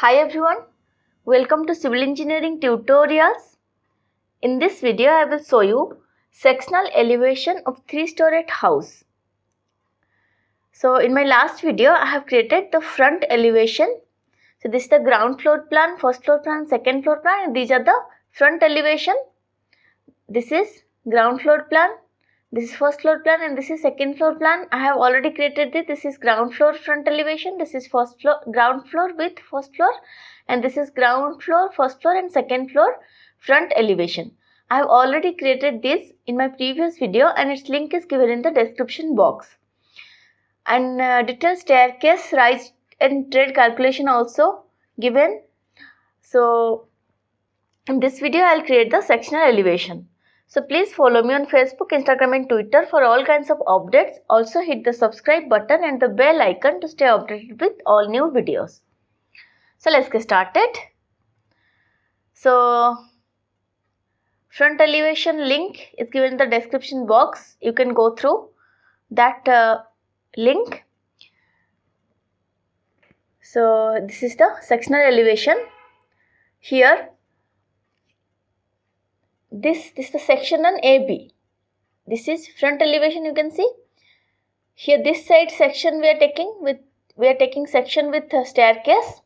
Hi everyone, welcome to Civil Engineering Tutorials. In this video, I will show you sectional elevation of 3-storied house. So in my last video, I have created the front elevation. So this is the ground floor plan, first floor plan, second floor plan, and these are the front elevation. This is ground floor plan. This is first floor plan and this is second floor plan. I have already created this. This is ground floor front elevation. This is first floor, ground floor with first floor, and this is ground floor, first floor and second floor front elevation. I have already created this in my previous video and its link is given in the description box. And detailed staircase, rise and trade calculation also given. So in this video, I will create the sectional elevation. So please follow me on Facebook, Instagram and Twitter for all kinds of updates. Also hit the subscribe button and the bell icon to stay updated with all new videos. So let's get started. So front elevation link is given in the description box. You can go through that link. So this is the sectional elevation. Here this is the section on AB. This is front elevation, you can see. Here this side section we are taking section with staircase.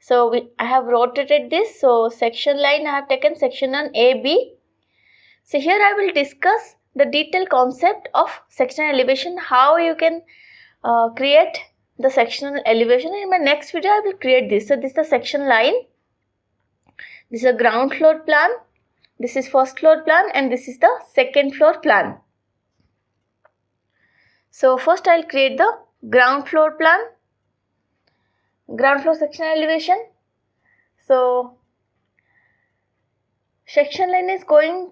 So I have rotated this. So section line I have taken section on AB. So here I will discuss the detailed concept of sectional elevation, how you can create the sectional elevation. In my next video I will create this. So this is the section line. This is a ground floor plan. This is first floor plan and this is the second floor plan. So first I will create the ground floor plan, ground floor section elevation. So section line is going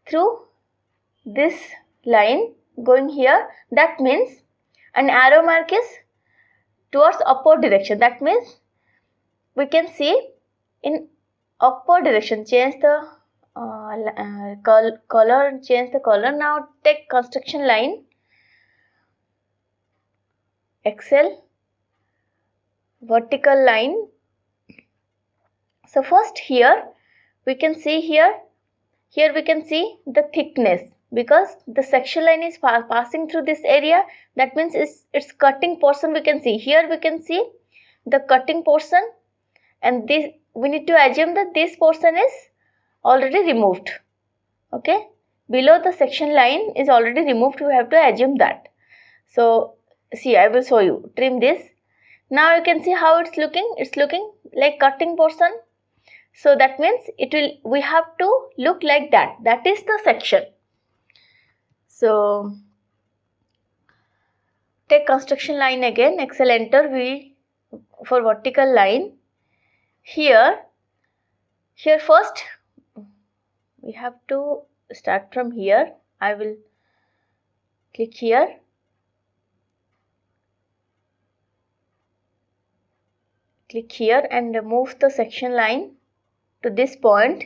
through this line, going here. That means an arrow mark is towards upward direction. That means we can see in upward direction. Change the color. Change the color. Now take construction line. Excel. Vertical line. So first here we can see here we can see the thickness, because the section line is passing through this area. That means it's cutting portion. We can see here, we can see the cutting portion, and this we need to assume that this portion is already removed. Okay, below the section line is already removed. We have to assume that. So see, I will show you. Trim this. Now you can see how it's looking. It's looking like cutting portion. So that means we have to look like that. That is the section. So take construction line again. Excel, enter V for vertical line. Here first we have to start from here. I will click here. Click here and move the section line to this point.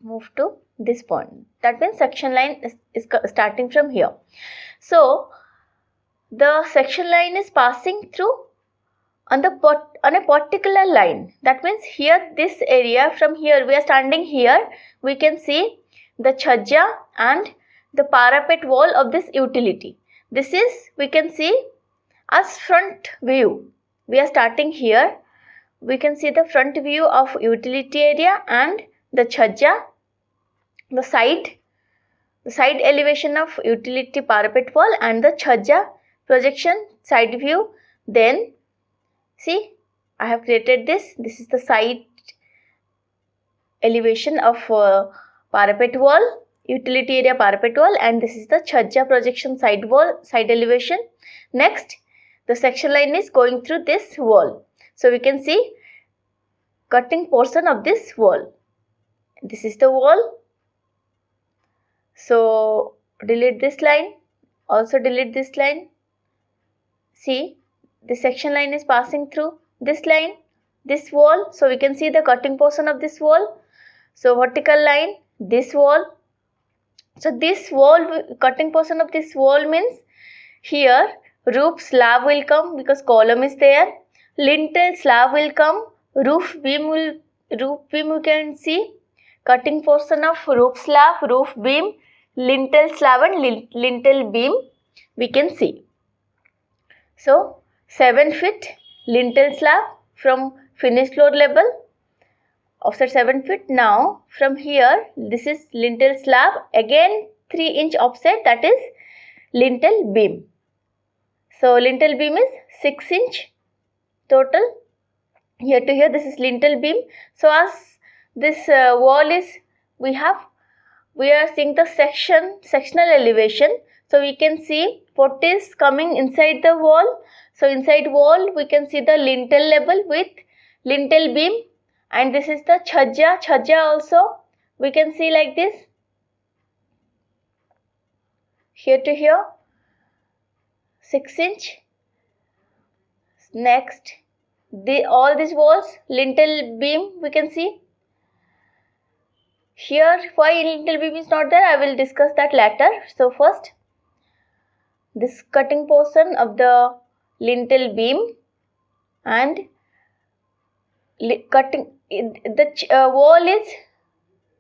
Move to this point. That means section line is starting from here. So the section line is passing through on a particular line. That means here, this area, from here we are standing here, we can see the chhajja and the parapet wall of this utility. This is, we can see as front view. We are starting here. We can see the front view of utility area and the chhajja, the side elevation of utility parapet wall and the chhajja projection side view. Then see, I have created this. This is the side elevation of parapet wall, utility area parapet wall, and this is the chhajja projection side wall, side elevation. Next, the section line is going through this wall. So we can see cutting portion of this wall. This is the wall. So delete this line. Also delete this line. See, the section line is passing through this line, this wall. So we can see the cutting portion of this wall. So vertical line, this wall. So this wall, cutting portion of this wall means here roof slab will come because column is there. lintel slab will come, roof beam we can see, cutting portion of roof slab, roof beam, lintel slab and lintel beam we can see. So 7 feet lintel slab from finished floor level, offset 7 feet. Now from here, this is lintel slab, again 3-inch offset, that is lintel beam. So lintel beam is 6-inch total. Here to here, this is lintel beam. So as this wall is, we are seeing the sectional elevation. So we can see what is coming inside the wall. So inside wall we can see the lintel level with lintel beam, and this is the chhajja also we can see like this. Here to here 6-inch. Next, all these walls lintel beam we can see. Here why lintel beam is not there, I will discuss that later. So first, this cutting portion of the lintel beam and cutting the wall is,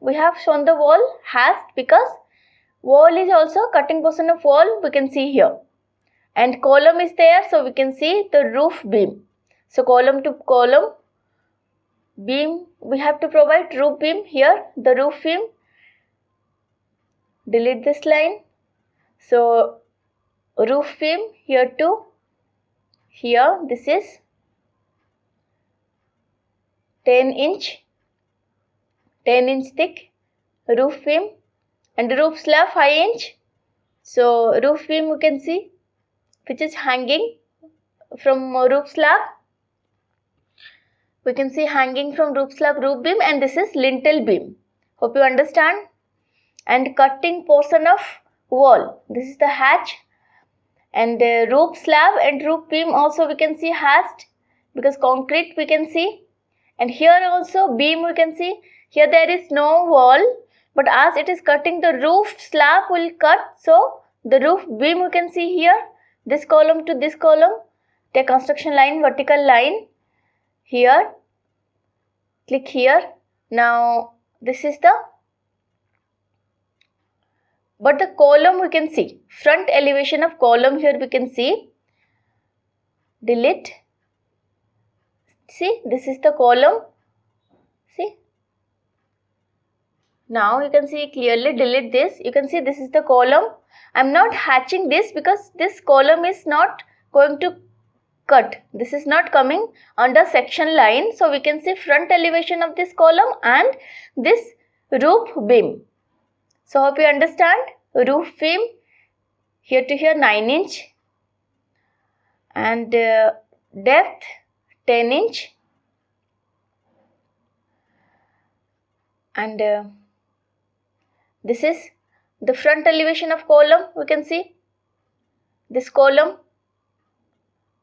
we have shown the wall hatched because wall is also cutting portion of wall we can see here, and column is there, so we can see the roof beam. So column to column beam we have to provide roof beam. Here the roof beam, delete this line. So roof beam here to here, this is 10-inch thick roof beam, and roof slab 5-inch. So roof beam you can see which is hanging from roof slab. We can see hanging from roof slab roof beam, and this is lintel beam. Hope you understand. And cutting portion of wall, this is the hatch, and roof slab and roof beam also we can see hatched because concrete we can see. And here also beam we can see. Here there is no wall, but as it is cutting, the roof slab will cut. So the roof beam you can see here, this column to this column, take construction line, vertical line. Here, click here. Now this is the, but the column we can see, front elevation of column here we can see. Delete. See, this is the column. See. Now you can see clearly, delete this. You can see this is the column. I am not hatching this because this column is not going to cut. This is not coming under section line. So we can see front elevation of this column and this roof beam. So hope you understand. Roof beam here to here 9-inch and depth 10-inch, and this is the front elevation of column. We can see this column.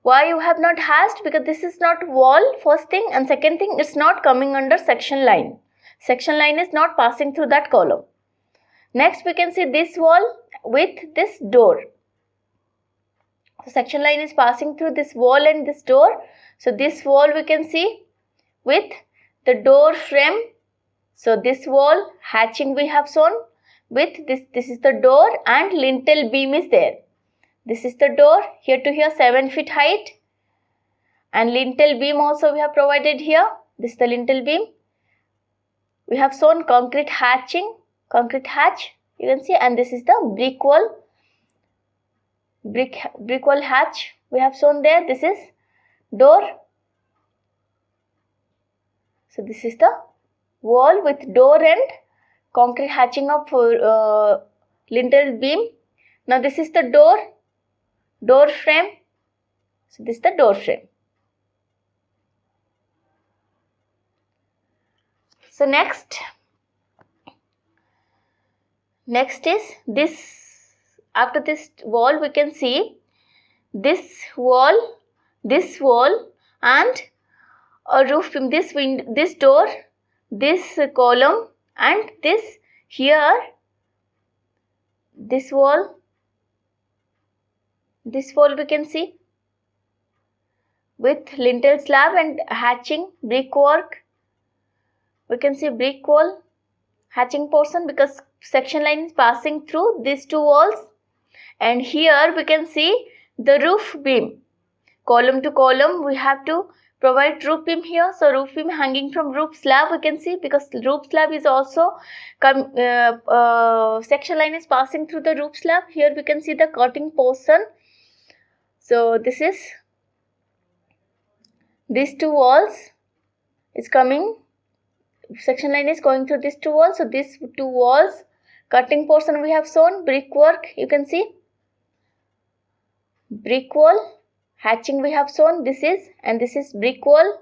Why you have not hatched? Because this is not wall, first thing, and second thing, it's not coming under section line. Section line is not passing through that column. Next we can see this wall with this door. So section line is passing through this wall and this door. So this wall we can see with the door frame. So this wall hatching we have shown with this is the door and lintel beam is there. This is the door, here to here 7 feet height, and lintel beam also we have provided here. This is the lintel beam. We have shown concrete hatch, you can see, and this is the brick wall hatch we have shown there. This is door. So this is the wall with door and concrete hatching of lintel beam. Now this is the door frame. So this is the door frame. So next is this. After this wall we can see this wall and a roof beam, this door, this column, and this here, this wall we can see with lintel slab and hatching brickwork. We can see brick wall, hatching portion, because section line is passing through these two walls. And here we can see the roof beam. Column to column we have to provide roof beam here. So roof beam hanging from roof slab we can see, because roof slab is also section line is passing through the roof slab. Here we can see the cutting portion. So this is, these two walls is coming, section line is going through these two walls. So these two walls, cutting portion we have shown, brickwork, you can see brick wall, hatching we have shown, this is, and this is brick wall,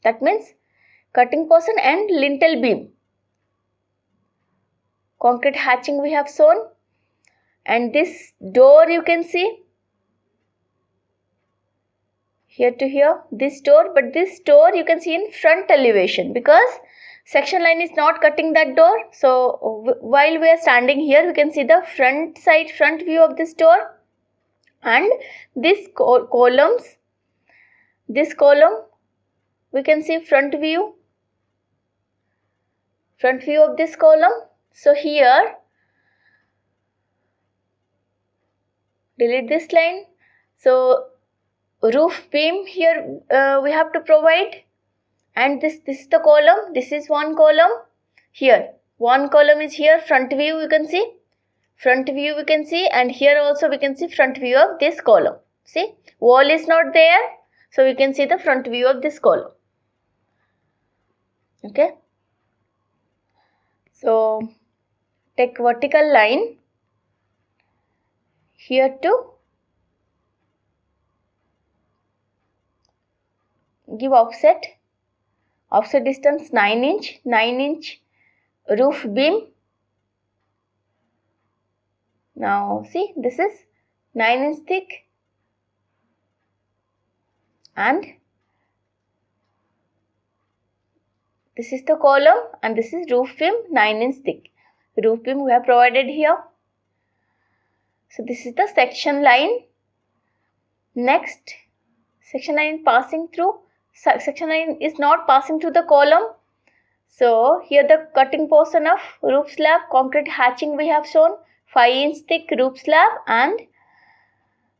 that means cutting portion, and lintel beam, concrete hatching we have shown. And this door you can see here to here, this door, but this door you can see in front elevation, because section line is not cutting that door. So while we are standing here, we can see the front side, front view of this door. And this columns, this column we can see front view of this column. So here, delete this line. So roof beam here we have to provide, and this is the column, this is one column, here one column is here, front view you can see, front view we can see, and here also we can see front view of this column. See, wall is not there, so we can see the front view of this column. Okay, so take vertical line here to give offset distance 9 inch roof beam. Now see, this is 9 inch thick, and this is the column, and this is roof beam 9 inch thick. Roof beam we have provided here. So this is the section line. Next, section line passing through, section line is not passing through the column. So here the cutting portion of roof slab, concrete hatching we have shown, 5 inch thick roof slab, and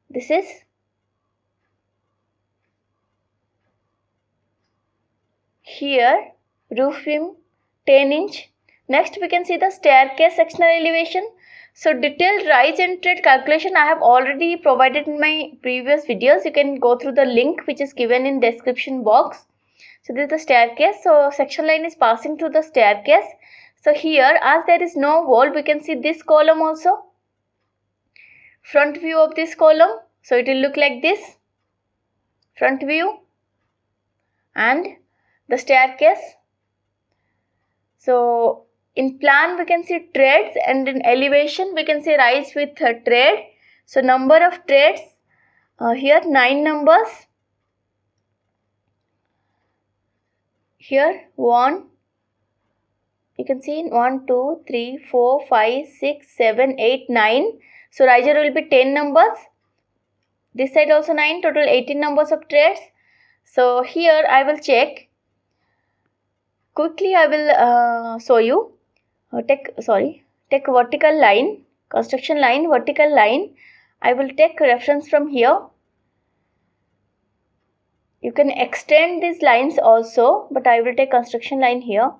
this is here roof beam 10 inch. Next we can see the staircase sectional elevation. So detailed rise and tread calculation I have already provided in my previous videos. You can go through the link which is given in description box. So this is the staircase. So section line is passing through the staircase. So here, as there is no wall, we can see this column also, front view of this column. So it will look like this, front view, and the staircase. So in plan we can see treads, and in elevation we can see rise with tread. So number of treads here 9 numbers. Here 1, you can see 1, 2, 3, 4, 5, 6, 7, 8, 9. So riser will be 10 numbers. This side also 9, total 18 numbers of treads. So here I will check. Quickly I will show you. Take vertical line, construction line, vertical line. I will take reference from here. You can extend these lines also, but I will take construction line here.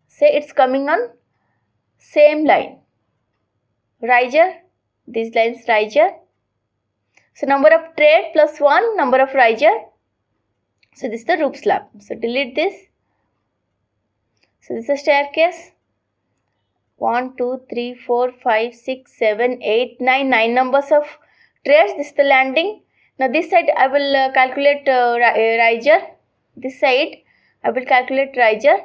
Say it's coming on same line. Riser, these lines riser. So number of tread plus 1, number of riser. So this is the roof slab. So delete this. So this is a staircase. 1, 2, 3, 4, 5, 6, 7, 8, 9. 9 numbers of treads. This is the landing. Now this side I will calculate riser. This side I will calculate riser.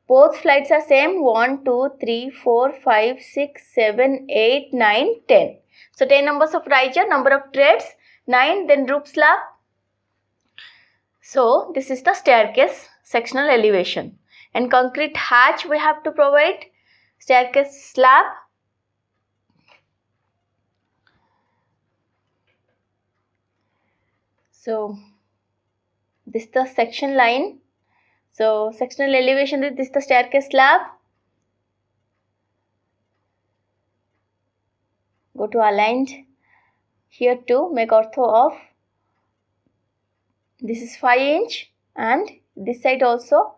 Both flights are same. 1, 2, 3, 4, 5, 6, 7, 8, 9, 10. So 10 numbers of riser, number of treads 9, then roof slab. So this is the staircase sectional elevation. And concrete hatch we have to provide, staircase slab. So this is the section line. So sectional elevation, this is the staircase slab. Go to aligned. Here to make ortho of. This is 5 inch and this side also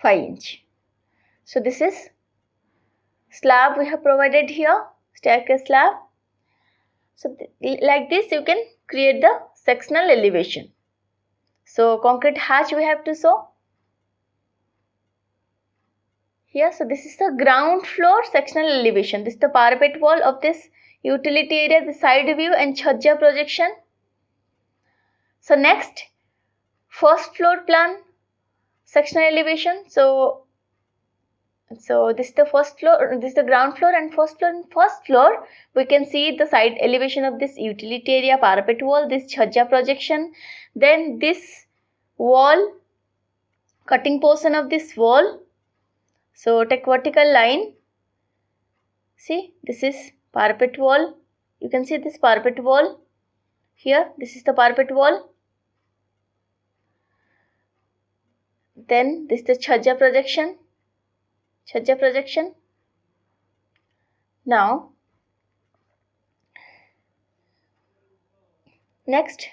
5 inch. So this is slab we have provided here, staircase slab. So like this you can create the sectional elevation. So concrete hatch we have to show here. So this is the ground floor sectional elevation. This is the parapet wall of this utility area, the side view and chhajja projection. So next, first floor plan sectional elevation. So this is the first floor, this is the ground floor and first floor. In first floor, we can see the side elevation of this utility area, parapet wall, this chhajja projection. Then this wall, cutting portion of this wall. So take vertical line. See, this is parapet wall. You can see this parapet wall. Here, this is the parapet wall. Then this is the chhajja projection. Chhajja projection. Now, next,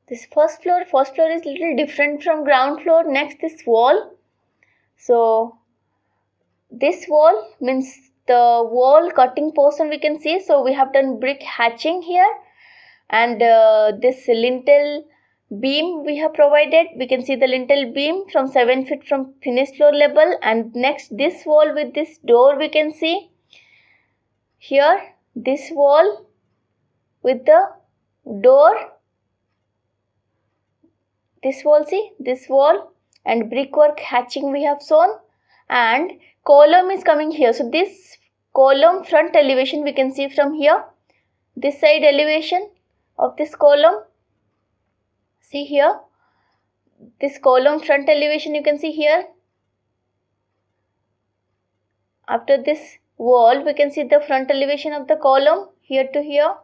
this first floor is little different from ground floor. Next, this wall. So this wall means the wall cutting portion we can see. So we have done brick hatching here, and this lintel beam we have provided. We can see the lintel beam from 7 feet from finished floor level. And next, this wall with this door we can see here. This wall with the door. This wall, see, this wall and brickwork hatching we have shown, and column is coming here. So this column front elevation we can see from here. This side elevation of this column, see here. This column front elevation you can see here. After this wall, we can see the front elevation of the column here to here.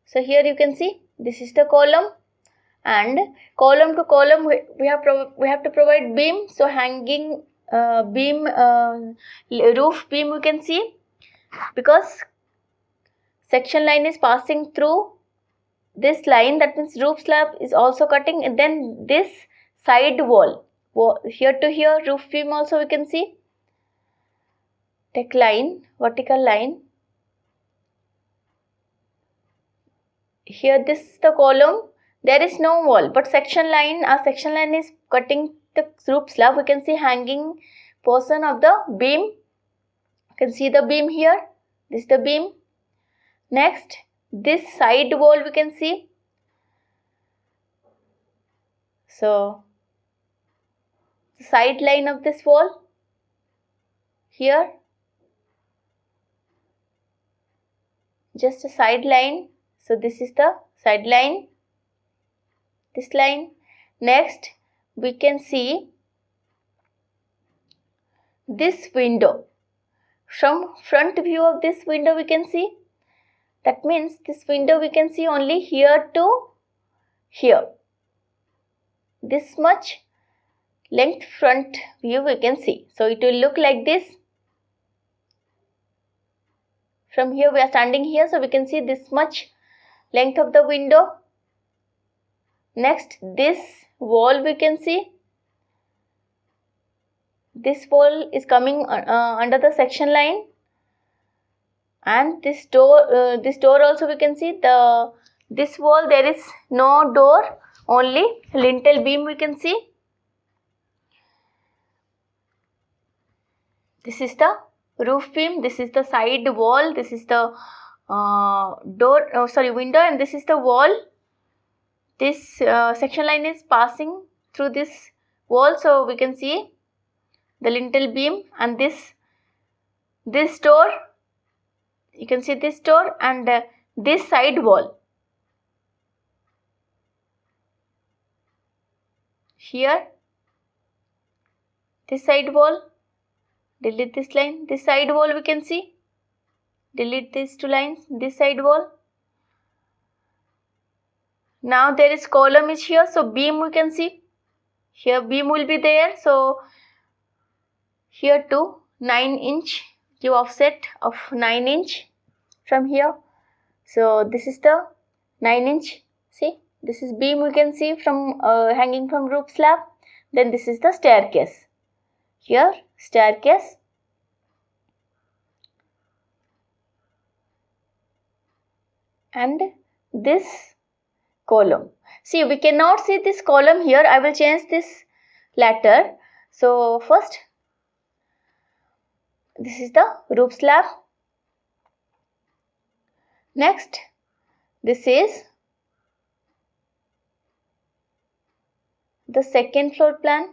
So here you can see this is the column. And column to column we have to provide beam. So hanging beam, roof beam we can see, because section line is passing through this line, that means roof slab is also cutting. And then this side wall here to here, roof beam also we can see. Take line, vertical line. Here this is the column. There is no wall, but section line, our section line is cutting the roof slab. We can see hanging portion of the beam. You can see the beam here. This is the beam. Next, this side wall we can see. So, the side line of this wall here. Just a side line. So, this is the side line. This line. Next, we can see this window. From front view of this window we can see. That means this window we can see only here to here. This much length front view we can see. So it will look like this. From here we are standing here, so we can see this much length of the window. Next, this wall we can see. This wall is coming under the section line, and this door also we can see. This wall there is no door, only lintel beam we can see. This is the roof beam. This is the side wall. This is the window, and this is the wall. This section line is passing through this wall, so we can see the lintel beam. And this door, you can see this door, and this side wall here. this side wall, delete this line, this side wall we can see, delete these two lines, this side wall. Now there is column is here, so beam we can see, here beam will be there, so here to 9 inch, give offset of 9 inch from here. So this is the 9 inch, see, this is beam we can see from hanging from roof slab. Then this is the staircase, here staircase, and this column. See, we cannot see this column here. I will change this ladder. So first, this is the roof slab. Next, this is the second floor plan.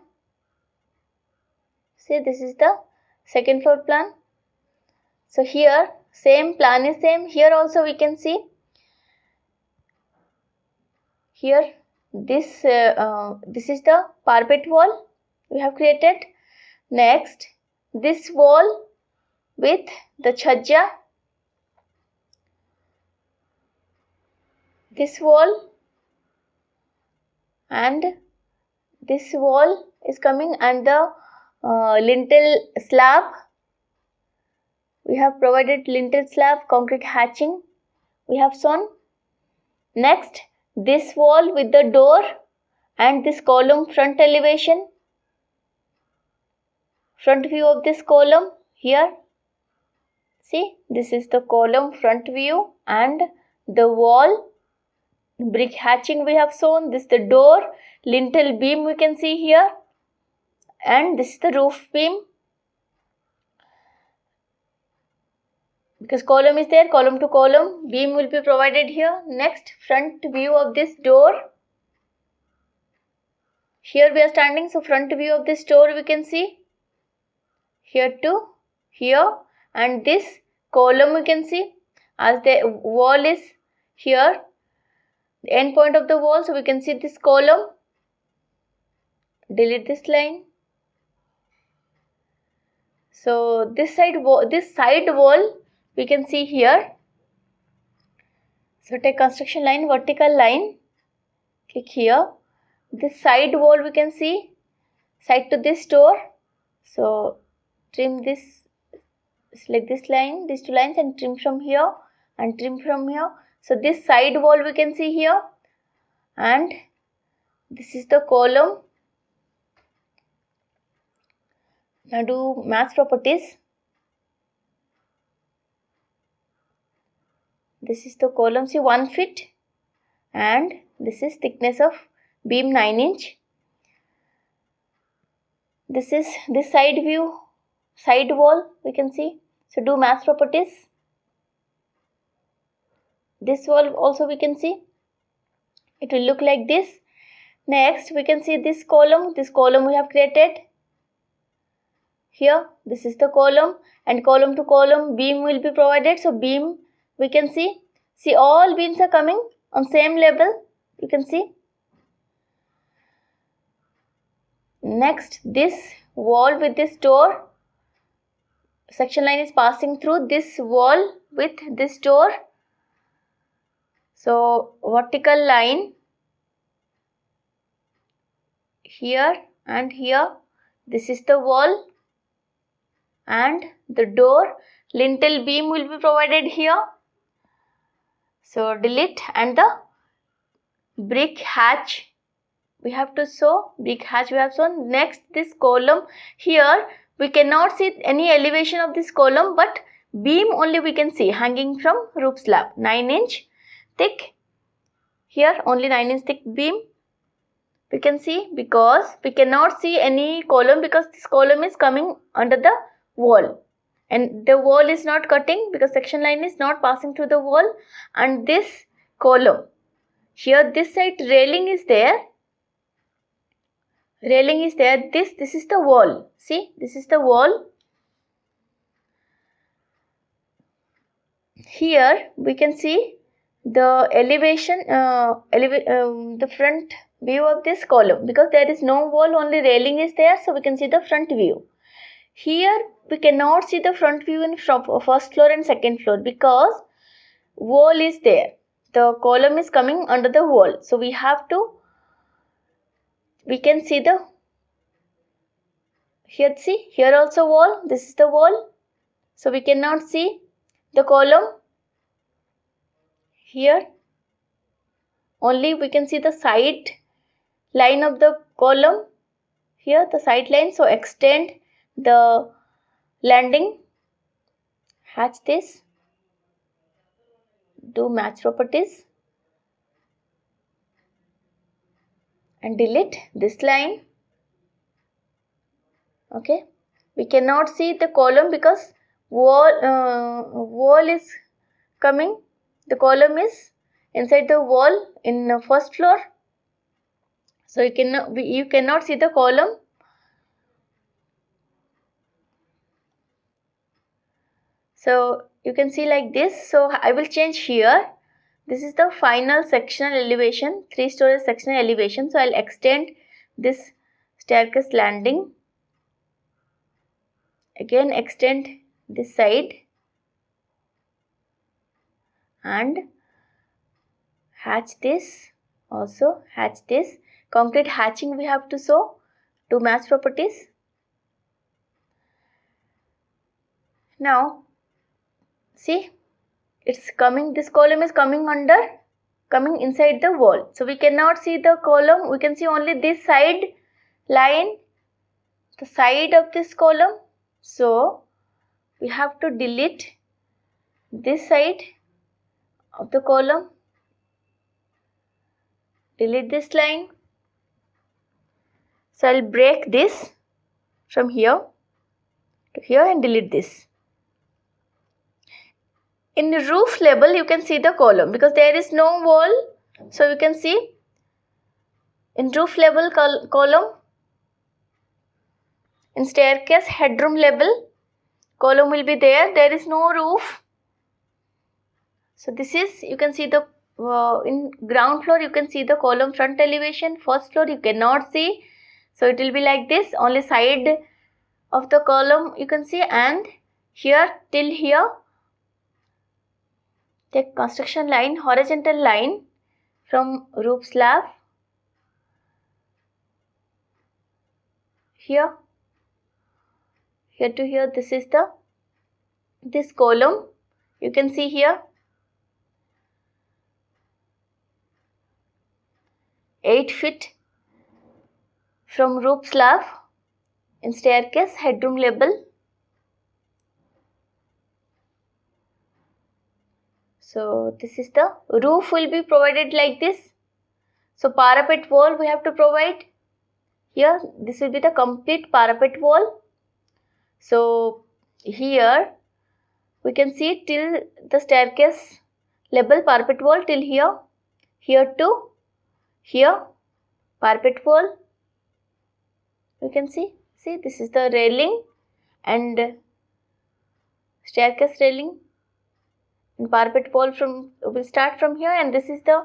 See, this is the second floor plan. So here same plan is same. Here also we can see. Here this is the parapet wall we have created. Next, this wall with the chhajja, this wall, and this wall is coming, and the lintel slab. We have provided lintel slab, concrete hatching we have shown. Next, this wall with the door and this column front elevation, front view of this column here. See, this is the column front view, and the wall, brick hatching we have shown. This is the door, lintel beam we can see here, and this is the roof beam. Because column is there, column to column, beam will be provided here. Next, front view of this door. Here we are standing, so front view of this door we can see. Here to here, and this column we can see, as the wall is here, the end point of the wall, so we can see this column. Delete this line. So this side wall we can see here. So take construction line, vertical line, click here. This side wall we can see, side to this door. So trim this, select this line, these two lines, and trim from here and trim from here. So this side wall we can see here, and this is the column. Now do mass properties. This is the column, see, 1 feet, and this is thickness of beam 9 inch. This is this side view, side wall we can see. So do mass properties. This wall also we can see. It will look like this. Next, we can see this column. This column we have created. Here, this is the column, and column to column beam will be provided. So beam we can see. See, all beams are coming on same level. You can see. Next, this wall with this door. Section line is passing through this wall with this door. So vertical line here and here. This is the wall and the door. Lintel beam will be provided here. So delete, and the brick hatch we have to show. Brick hatch we have shown. Next, this column here we cannot see any elevation of this column, but beam only we can see hanging from roof slab. 9 inch thick. Here only 9 inch thick beam we can see, because we cannot see any column, because this column is coming under the wall, and the wall is not cutting because section line is not passing through the wall. And this column here, this side railing is there. Railing is there. This is the wall. See, this is the wall. Here we can see the elevation, the front view of this column, because there is no wall, only railing is there, so we can see the front view. Here we cannot see the front view in first floor and second floor because wall is there. The column is coming under the wall, so we can see the, here see, here also wall, this is the wall, so we cannot see the column here. Only we can see the side line of the column here, the side line. So extend the landing, hatch this, do match properties and delete this line. Okay, we cannot see the column because wall is coming, the column is inside the wall in first floor, so you cannot see the column. So you can see like this. So I will change here. This is the final sectional elevation, 3-story sectional elevation. So I'll extend this staircase landing, again extend this side and hatch this, also hatch this. Concrete hatching we have to show, to match properties. Now see, it's coming, this column is coming inside the wall, so we cannot see the column, we can see only this side line, the side of this column. So we have to delete this side of the column, delete this line. So I'll break this from here to here and delete this. In the roof level you can see the column because there is no wall, so you can see in roof level column, in staircase headroom level column will be there, there is no roof. So this is, you can see the in ground floor you can see the column front elevation, first floor you cannot see, so it will be like this, only side of the column you can see. And here till here, take construction line, horizontal line from roof slab, here to here, this is this column you can see here, 8 feet from roof slab in staircase headroom level. So this is the roof will be provided like this. So parapet wall we have to provide here, this will be the complete parapet wall. So here we can see till the staircase level parapet wall till here, here to here parapet wall. You can see this is the railing and staircase railing and parapet wall will start from here, and this is the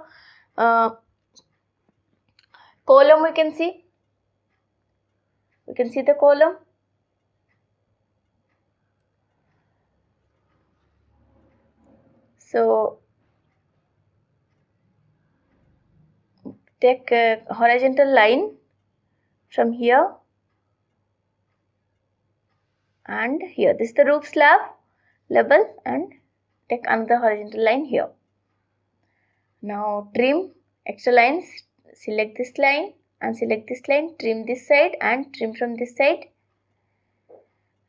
column we can see the column. So take a horizontal line from here and here, this is the roof slab level, and take another horizontal line here. Now trim extra lines, select this line and select this line, trim this side and trim from this side.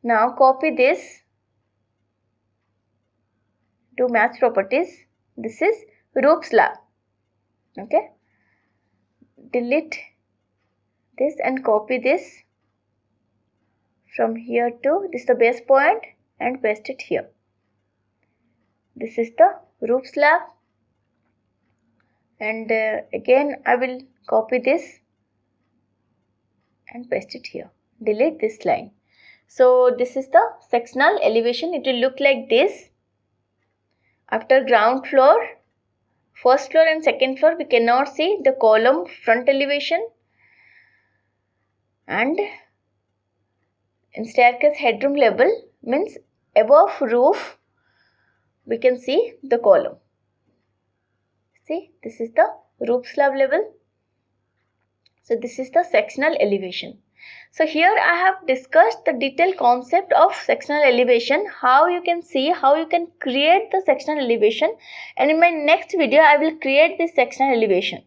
Now copy this, do match properties, this is roof slab. Okay, delete this and copy this from here to this is the base point and paste it here. This is the roof slab, and again I will copy this and paste it here, delete this line. So this is the sectional elevation, it will look like this after ground floor, first floor and second floor we cannot see the column front elevation, and in staircase headroom level means above roof we can see the column. See, this is the roof slab level. So this is the sectional elevation. So here I have discussed the detailed concept of sectional elevation, how you can see, how you can create the sectional elevation, and in my next video I will create this sectional elevation.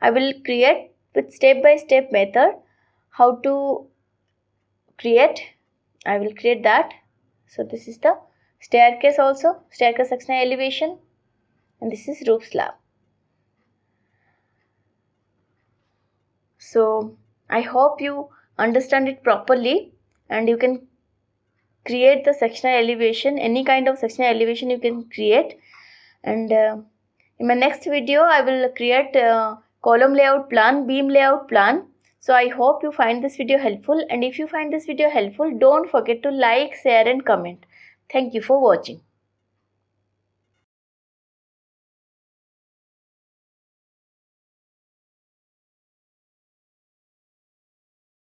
I will create with step-by-step method how to create. I will create that. So this is the staircase also, staircase sectional elevation, and this is roof slab. So I hope you understand it properly and you can create the sectional elevation, any kind of sectional elevation you can create. And in my next video I will create column layout plan, beam layout plan. So I hope you find this video helpful, and if you find this video helpful, don't forget to like, share and comment. Thank you for watching.